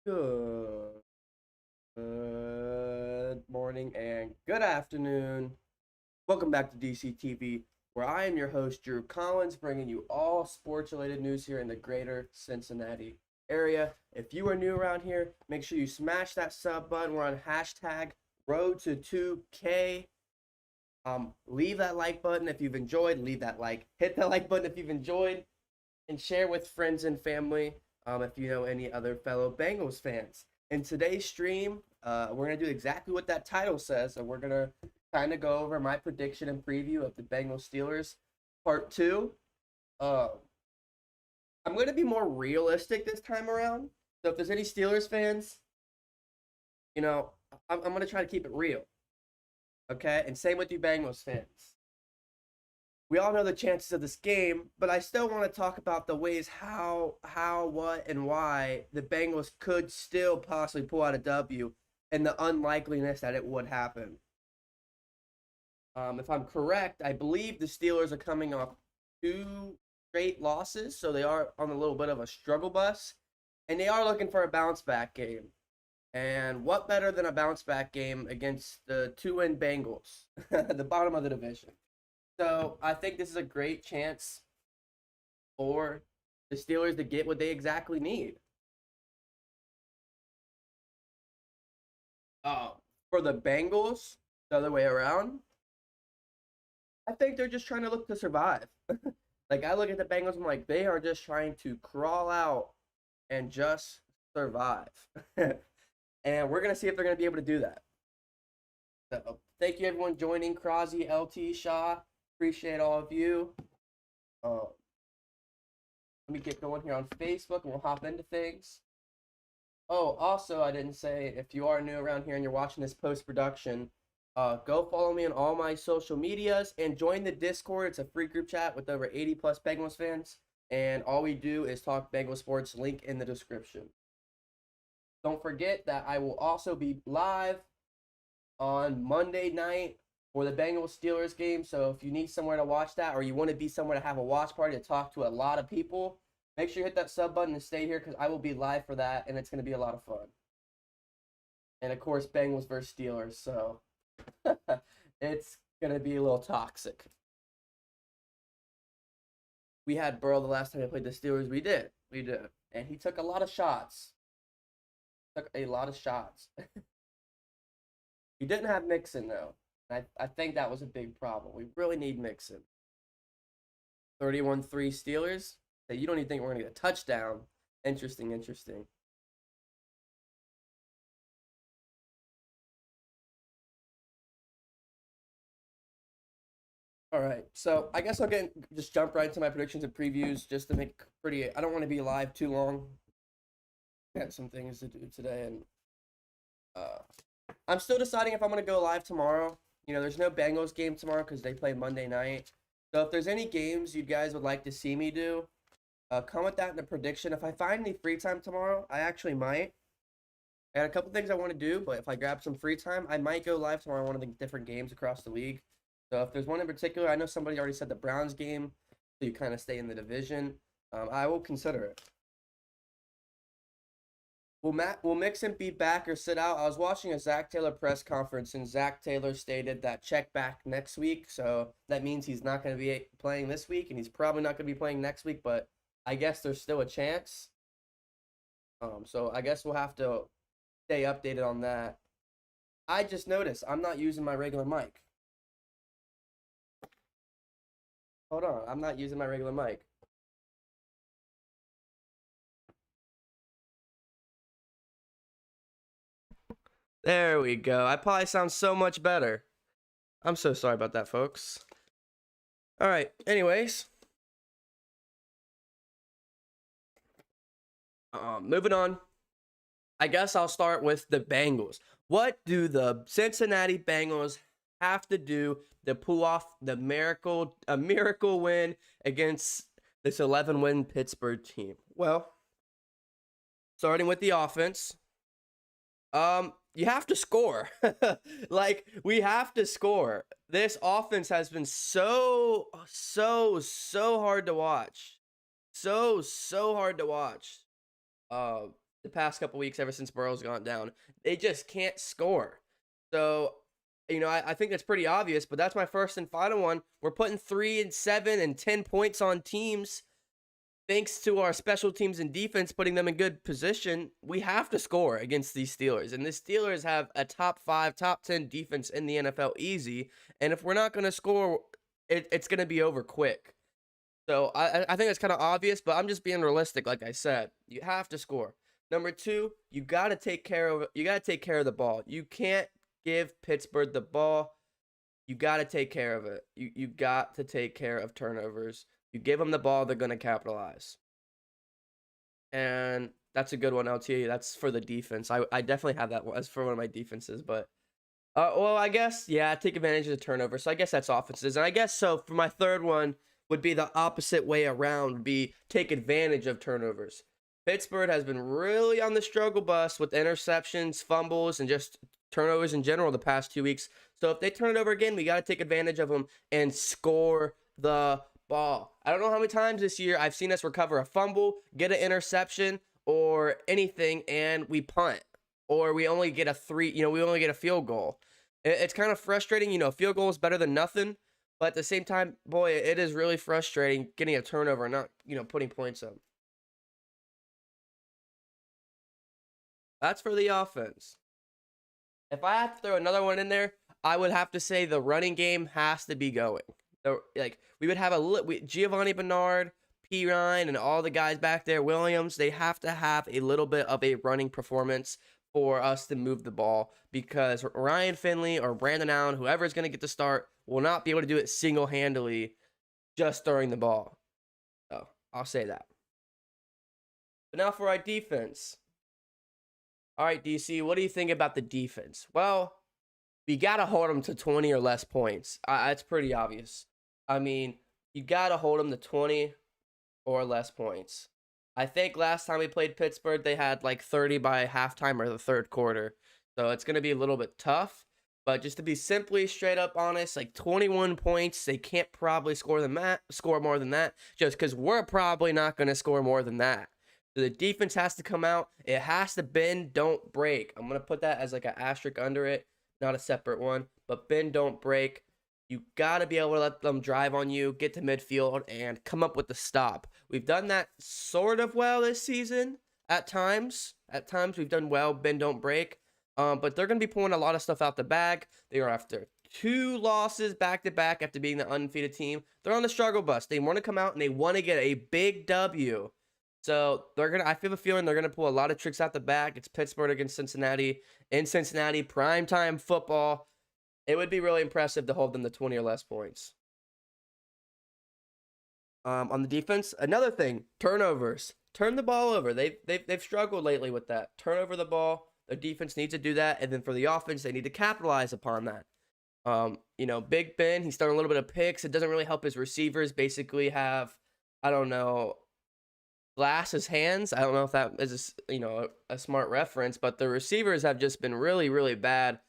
Good morning and good afternoon. Welcome back to DCTV, where I am your host, Drew Collins, bringing you all sports related news here in the greater Cincinnati area. If you are new around here, make sure you smash that sub button. We're on hashtag road to 2K. Leave that like button if you've enjoyed. Leave that like. Hit that like button if you've enjoyed. And share with friends and family if you know any other fellow Bengals fans. In today's stream, we're going to do exactly what that title says. And we're going to kind of go over my prediction and preview of the Bengals Steelers part 2. I'm going to be more realistic this time around. So if there's any Steelers fans, I'm going to try to keep it real. Okay? And same with you Bengals fans. We all know the chances of this game, but I still want to talk about the ways how, what, and why the Bengals could still possibly pull out a W and the unlikeliness that it would happen. If I'm correct, I believe the Steelers are coming off 2 straight losses, so they are on a little bit of a struggle bus, and they are looking for a bounce back game. And what better than a bounce back game against the 2-win Bengals, the bottom of the division. So I think this is a great chance for the Steelers to get what they exactly need. For the Bengals, the other way around, I think they're just trying to look to survive. Like, I look at the Bengals, I'm like, they are just trying to crawl out and just survive. And we're going to see if they're going to be able to do that. So thank you, everyone, joining. Crosby, LT, Shaw. Appreciate all of you. Let me get going here on Facebook and we'll hop into things. Oh, also, I didn't say, if you are new around here and you're watching this post-production, go follow me on all my social medias and join the Discord. It's a free group chat with over 80 plus Bengals fans. And all we do is talk Bengals sports, link in the description. Don't forget that I will also be live on Monday night for the Bengals Steelers game. So if you need somewhere to watch that, or you want to be somewhere to have a watch party to talk to a lot of people, make sure you hit that sub button and stay here because I will be live for that, and it's going to be a lot of fun. And of course, Bengals versus Steelers, so it's going to be a little toxic. We had Burrow the last time I played the Steelers. We did. And he took a lot of shots. He didn't have Mixon, though. I think that was a big problem. We really need Mixon. 31-3 Steelers. So you don't even think we're going to get a touchdown. Interesting. All right, so I guess I'll just jump right into my predictions and previews just to make pretty. I don't want to be live too long. I got some things to do today, and I'm still deciding if I'm going to go live tomorrow. There's no Bengals game tomorrow because they play Monday night. So if there's any games you guys would like to see me do, comment that in the prediction. If I find any free time tomorrow, I actually might. I got a couple things I want to do, but if I grab some free time, I might go live tomorrow on one of the different games across the league. So if there's one in particular, I know somebody already said the Browns game, so you kind of stay in the division. I will consider it. Will Mixon be back or sit out? I was watching a Zach Taylor press conference, and Zach Taylor stated that check back next week. So that means he's not going to be playing this week, and he's probably not going to be playing next week, but I guess there's still a chance. So I guess we'll have to stay updated on that. I just noticed I'm not using my regular mic. Hold on, I'm not using my regular mic. There we go. I probably sound so much better. I'm so sorry about that, folks. All right, anyways. Moving on. I guess I'll start with the Bengals. What do the Cincinnati Bengals have to do to pull off a miracle win against this 11-win Pittsburgh team? Well, starting with the offense, you have to score. Like, we have to score. This offense has been so hard to watch. So hard to watch. the past couple weeks ever since Burrow's gone down. They just can't score. So, I think that's pretty obvious, but that's my first and final one. We're putting 3 and 7 and 10 points on teams. Thanks to our special teams and defense putting them in good position, we have to score against these Steelers. And the Steelers have a top 5, top 10 defense in the NFL easy. And if we're not going to score, it's going to be over quick. So I think it's kind of obvious, but I'm just being realistic. Like I said, you have to score. Number 2, you got to take care of the ball. You can't give Pittsburgh the ball. You got to take care of it. You got to take care of turnovers. You give them the ball, they're going to capitalize. And that's a good one, LT. That's for the defense. I definitely have that as for one of my defenses. But, I guess, take advantage of the turnover. So I guess that's offenses. And I guess so for my third one would be the opposite way around, would be take advantage of turnovers. Pittsburgh has been really on the struggle bus with interceptions, fumbles, and just turnovers in general the past 2 weeks. So if they turn it over again, we got to take advantage of them and score the ball. I don't know how many times this year I've seen us recover a fumble, get an interception, or anything, and we punt. Or we only get we only get a field goal. It's kind of frustrating. Field goal is better than nothing. But at the same time, boy, it is really frustrating getting a turnover and not, putting points up. That's for the offense. If I had to throw another one in there, I would have to say the running game has to be going. We would have Giovanni Bernard, P. Ryan, and all the guys back there, Williams, they have to have a little bit of a running performance for us to move the ball, because Ryan Finley or Brandon Allen, whoever is going to get the start, will not be able to do it single-handedly just throwing the ball. So I'll say that. But now for our defense. All right, DC, what do you think about the defense? Well, we got to hold them to 20 or less points. It's pretty obvious. I mean, you got to hold them to 20 or less points. I think last time we played Pittsburgh, they had like 30 by halftime or the third quarter. So it's going to be a little bit tough. But just to be simply straight up honest, like 21 points, they can't probably score more than that, just because we're probably not going to score more than that. So the defense has to come out. It has to bend, don't break. I'm going to put that as like an asterisk under it, not a separate one. But bend, don't break. You got to be able to let them drive on you, get to midfield, and come up with the stop. We've done that sort of well this season at times. At times we've done well, bend, don't break. But they're going to be pulling a lot of stuff out the bag. They are after 2 losses back-to-back after being the undefeated team. They're on the struggle bus. They want to come out and they want to get a big W. So I feel a feeling they're going to pull a lot of tricks out the bag. It's Pittsburgh against Cincinnati. In Cincinnati, primetime football. It would be really impressive to hold them to 20 or less points. On the defense, another thing, turnovers. Turn the ball over. They've struggled lately with that. Turn over the ball. Their defense needs to do that, and then for the offense, they need to capitalize upon that. Big Ben, he's throwing a little bit of picks. It doesn't really help his receivers basically have, glass hands. I don't know if that is a smart reference, but the receivers have just been really, really bad.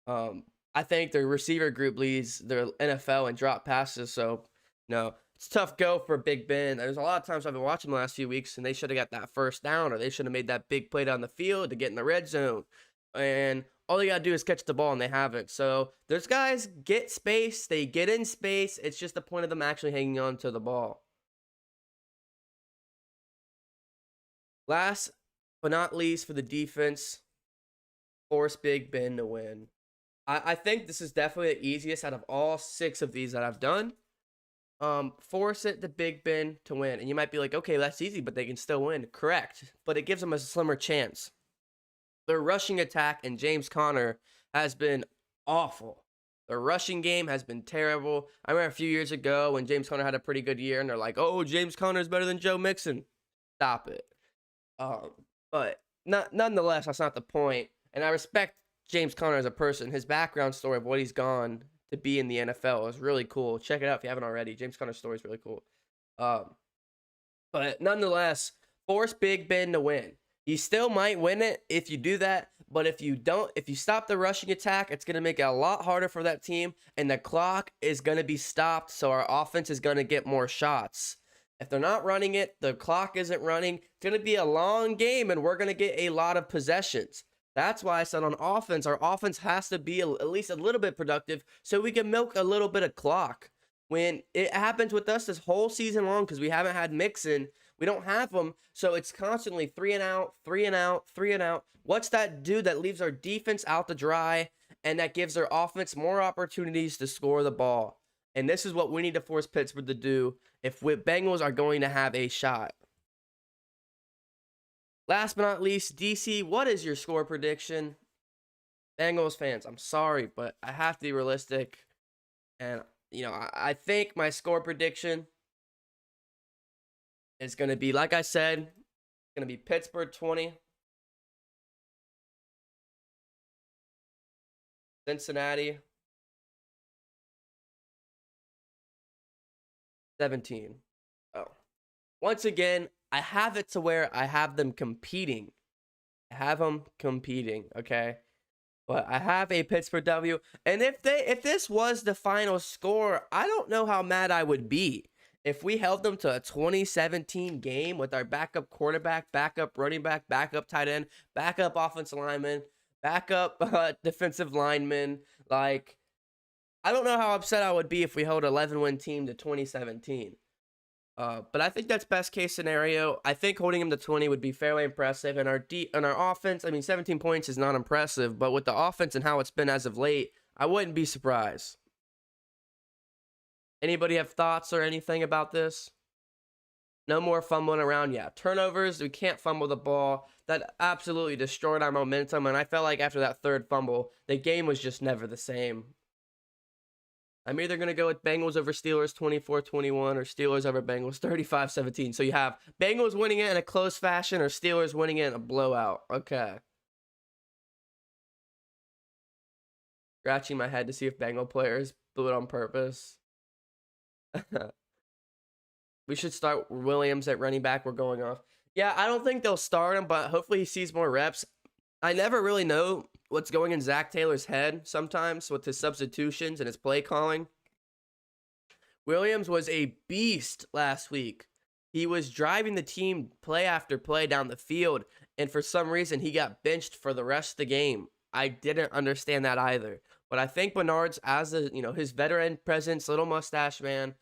I think the receiver group leads the NFL in drop passes, so it's a tough go for Big Ben. There's a lot of times I've been watching the last few weeks, and they should have got that first down, or they should have made that big play down the field to get in the red zone. And all they got to do is catch the ball, and they haven't. So those guys get space. They get in space. It's just the point of them actually hanging on to the ball. Last but not least for the defense, force Big Ben to win. I think this is definitely the easiest out of all 6 of these that I've done. Force it to Big Ben to win. And you might be like, okay, that's easy, but they can still win. Correct. But it gives them a slimmer chance. Their rushing attack and James Conner has been awful. Their rushing game has been terrible. I remember a few years ago when James Conner had a pretty good year, and they're like, oh, James Conner is better than Joe Mixon. Stop it. But nonetheless, that's not the point. And I respect James Conner as a person. His background story of what he's gone to be in the NFL is really cool. Check it out if you haven't already. James Conner's story is really cool. But nonetheless, force Big Ben to win. You still might win it if you do that, but if you stop the rushing attack, it's going to make it a lot harder for that team, and the clock is going to be stopped, so our offense is going to get more shots. If they're not running it, the clock isn't running. It's going to be a long game, and we're going to get a lot of possessions. That's why I said on offense, our offense has to be at least a little bit productive so we can milk a little bit of clock. When it happens with us this whole season long, because we haven't had Mixon, we don't have them, so it's constantly 3 and out, 3 and out, 3 and out. What's that do? That leaves our defense out to dry, and that gives our offense more opportunities to score the ball. And this is what we need to force Pittsburgh to do if we Bengals are going to have a shot. Last but not least, DC, what is your score prediction? Bengals fans, I'm sorry, but I have to be realistic. And, you know, I think my score prediction is going to be, like I said, it's going to be Pittsburgh 20, Cincinnati 17. Oh, once again, I have it to where I have them competing. I have them competing, okay? But I have a Pittsburgh W. And if this was the final score, I don't know how mad I would be. If we held them to a 2017 game with our backup quarterback, backup running back, backup tight end, backup offensive lineman, backup defensive lineman, like, I don't know how upset I would be if we held an 11-win team to 2017. But I think that's best case scenario. I think holding him to 20 would be fairly impressive. And our offense, I mean, 17 points is not impressive, but with the offense and how it's been as of late, I wouldn't be surprised. Anybody have thoughts or anything about this? No more fumbling around. Yeah, turnovers. We can't fumble the ball. That absolutely destroyed our momentum. And I felt like after that third fumble, the game was just never the same. I'm either going to go with Bengals over Steelers 24-21 or Steelers over Bengals 35-17. So you have Bengals winning it in a close fashion or Steelers winning it in a blowout. Okay. Scratching my head to see if Bengal players blew it on purpose. We should start Williams at running back. We're going off. Yeah, I don't think they'll start him, but hopefully he sees more reps. I never really know what's going in Zach Taylor's head sometimes with his substitutions and his play calling. Williams was a beast last week. He was driving the team play after play down the field, and for some reason he got benched for the rest of the game. I didn't understand that either. But I think Bernard's, as a, his veteran presence, little mustache man,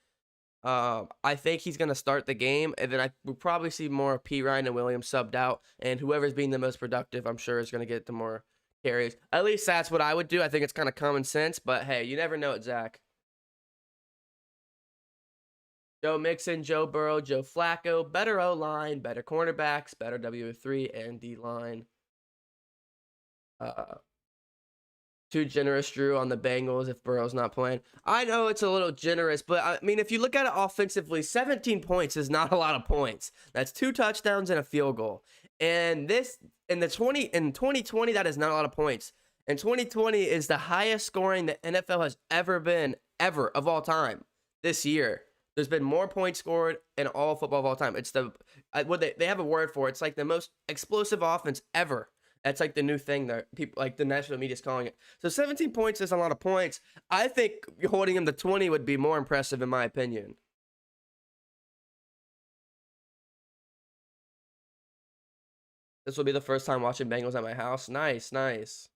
I think he's going to start the game, and then we'll probably see more P. Ryan and Williams subbed out, and whoever's being the most productive, I'm sure, is going to get the more carries. At least that's what I would do. I think it's kind of common sense, but hey, you never know it, Zach. Joe Mixon, Joe Burrow, Joe Flacco, better O-line, better cornerbacks, better W3 and D-line. Too generous, Drew, on the Bengals if Burrow's not playing. I know it's a little generous, but I mean, if you look at it offensively, 17 points is not a lot of points. That's 2 touchdowns and a field goal. And in 2020, that is not a lot of points. And 2020 is the highest scoring the NFL has ever been, ever, of all time this year. There's been more points scored in all football of all time. It's they have a word for it. It's like the most explosive offense ever. That's like the new thing that people, like the national media, is calling it. So 17 points is a lot of points. I think holding him to 20 would be more impressive in my opinion. This will be the first time watching Bengals at my house. Nice, nice.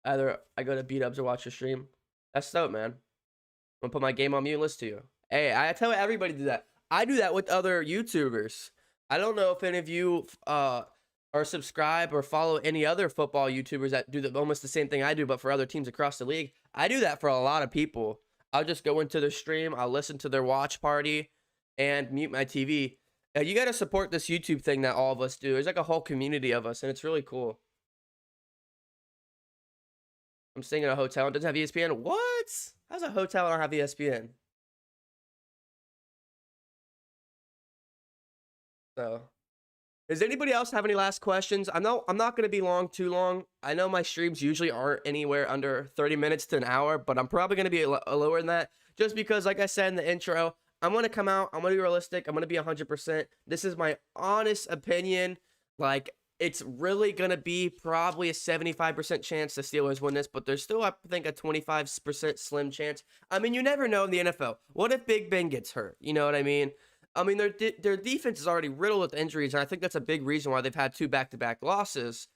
Either I go to B-Dubs or watch the stream. That's dope, man. I'm gonna put my game on mute and listen to you. Hey, I tell everybody to do that. I do that with other YouTubers. I don't know if any of you or subscribe or follow any other football YouTubers that do almost the same thing I do, but for other teams across the league. I do that for a lot of people. I'll just go into their stream, I'll listen to their watch party, and mute my TV. You got to support this YouTube thing that all of us do. There's like a whole community of us, and it's really cool. I'm staying in a hotel and doesn't have ESPN. What? How's a hotel not have ESPN? So, does anybody else have any last questions? I'm not going to be too long. I know my streams usually aren't anywhere under 30 minutes to an hour, but I'm probably going to be lower than that just because, like I said in the intro, I'm going to come out. I'm going to be realistic. I'm going to be 100%. This is my honest opinion. Like, it's really going to be probably a 75% chance the Steelers win this, but there's still, I think, a 25% slim chance. I mean, you never know in the NFL. What if Big Ben gets hurt? You know what I mean? I mean, their defense is already riddled with injuries, and I think that's a big reason why they've had 2 back-to-back losses.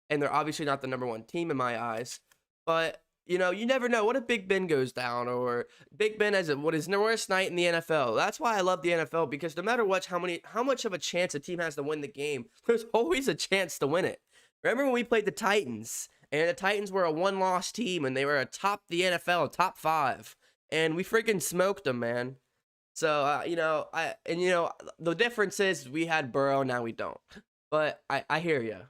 And they're obviously not the number 1 team in my eyes. But you know, you never know. What if Big Ben goes down, or Big Ben has what is the worst night in the NFL? That's why I love the NFL, because no matter what, how much of a chance a team has to win the game, there's always a chance to win it. Remember when we played the Titans, and the Titans were a 1-loss team, and they were atop the NFL, top 5, and we freaking smoked them, man. So you know, the difference is we had Burrow, now we don't. But I hear you.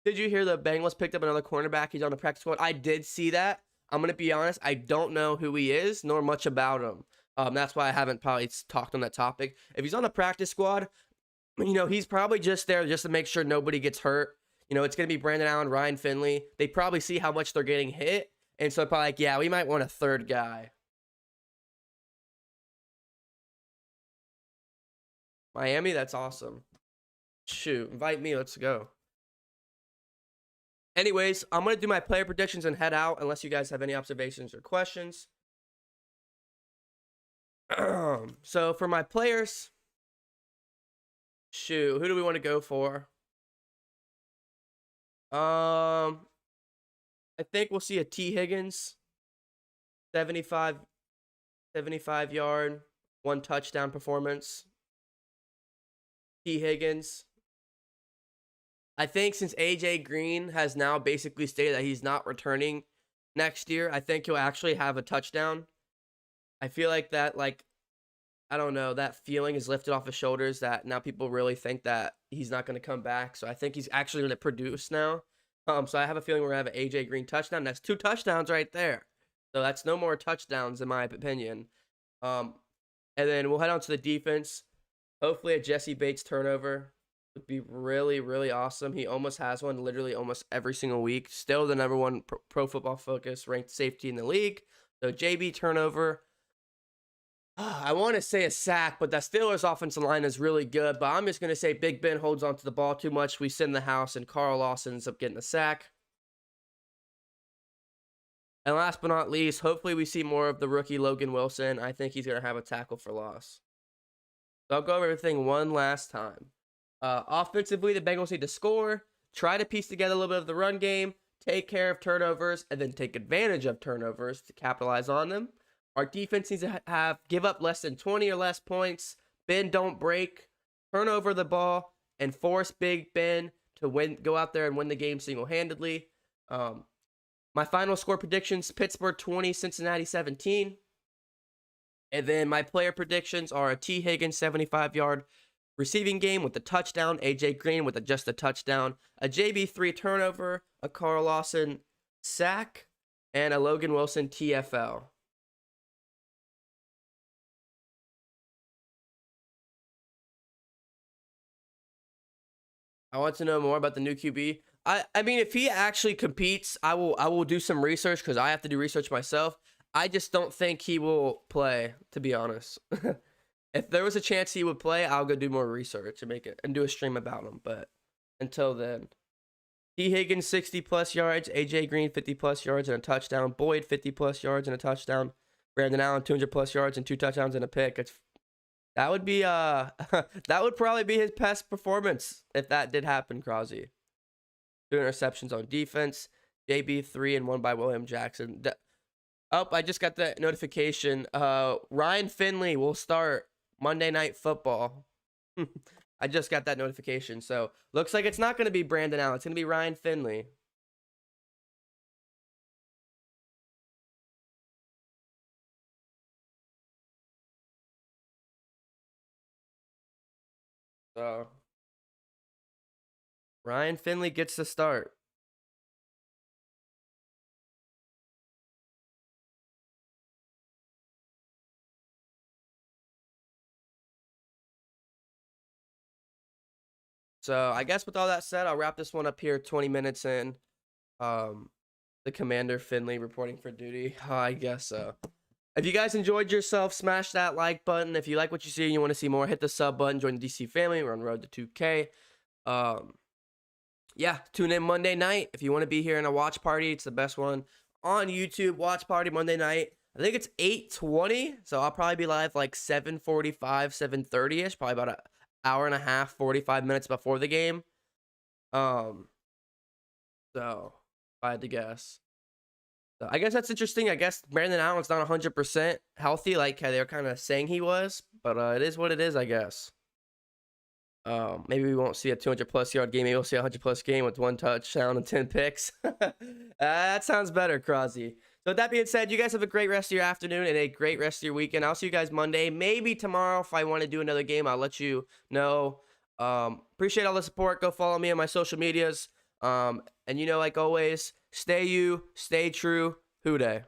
Did you hear the Bengals picked up another cornerback? He's on the practice squad. I did see that. I'm going to be honest. I don't know who he is, nor much about him. That's why I haven't probably talked on that topic. If he's on the practice squad, you know, he's probably just there just to make sure nobody gets hurt. You know, it's going to be Brandon Allen, Ryan Finley. They probably see how much they're getting hit. And so probably like, yeah, we might want a third guy. Miami, that's awesome. Shoot, invite me. Let's go. Anyways, I'm going to do my player predictions and head out unless you guys have any observations or questions. So for my players, shoot, who do we want to go for? I think we'll see a T. Higgins, 75 yard, 1 touchdown performance. T. Higgins. I think since AJ Green has now basically stated that he's not returning next year, I think he'll actually have a touchdown. I feel like that, like, I don't know, that feeling is lifted off his shoulders that now people really think that he's not going to come back. So I think he's actually going to produce now. So I have a feeling we're going to have an AJ Green touchdown. That's 2 touchdowns right there. So that's no more touchdowns in my opinion. And then we'll head on to the defense. Hopefully a Jesse Bates turnover would be really, really awesome. He almost has one literally almost every single week. Still the number 1 pro Football Focus ranked safety in the league. So JB turnover. I want to say a sack, but that Steelers offensive line is really good. But I'm just going to say Big Ben holds onto the ball too much. We sit in the house, and Carl Lawson ends up getting a sack. And last but not least, hopefully we see more of the rookie Logan Wilson. I think he's going to have a tackle for loss. So I'll go over everything one last time. Offensively, the Bengals need to score, try to piece together a little bit of the run game, take care of turnovers, and then take advantage of turnovers to capitalize on them. Our defense needs to give up less than 20 or less points, bend, don't break, turn over the ball, and force Big Ben to go out there and win the game single-handedly. My final score predictions, Pittsburgh 20, Cincinnati 17. And then my player predictions are a T. Higgins 75-yard receiving game with a touchdown, AJ Green with just a touchdown, a JB3 turnover, a Carl Lawson sack, and a Logan Wilson TFL. I want to know more about the new QB. I mean, if he actually competes, I will do some research because I have to do research myself. I just don't think he will play, to be honest. If there was a chance he would play, I'll go do more research and do a stream about him. But until then, T. Higgins 60+ yards, AJ Green 50+ yards and a touchdown, Boyd 50+ yards and a touchdown, Brandon Allen 200+ yards and 2 touchdowns and a pick. That would be that would probably be his best performance if that did happen, Crosby. 2 interceptions on defense, JB 3 and 1 by William Jackson. Oh, I just got the notification. Ryan Finley will start Monday Night Football. I just got that notification. So looks like it's not going to be Brandon Allen. It's going to be Ryan Finley. So Ryan Finley gets the start. So I guess with all that said, I'll wrap this one up here 20 minutes in. The Commander Finley reporting for duty. I guess so. If you guys enjoyed yourself, smash that like button. If you like what you see and you want to see more, hit the sub button. Join the DC family. We're on the road to 2K. Yeah, tune in Monday night. If you want to be here in a watch party, it's the best one on YouTube. Watch party Monday night. I think it's 8:20, so I'll probably be live like 7:45, 7:30ish, probably about an hour and a half, 45 minutes before the game. So if I had to guess. So I guess that's interesting. I guess Brandon Allen's not 100% healthy like they were kind of saying he was, but it is what it is, I guess. Maybe we won't see a 200+ yard game. Maybe we'll see a 100+ game with 1 touchdown and 10 picks. That sounds better, Crosby. So with that being said, you guys have a great rest of your afternoon and a great rest of your weekend. I'll see you guys Monday. Maybe tomorrow if I want to do another game, I'll let you know. Appreciate all the support. Go follow me on my social medias. And like always, stay you, stay true. Hoo day.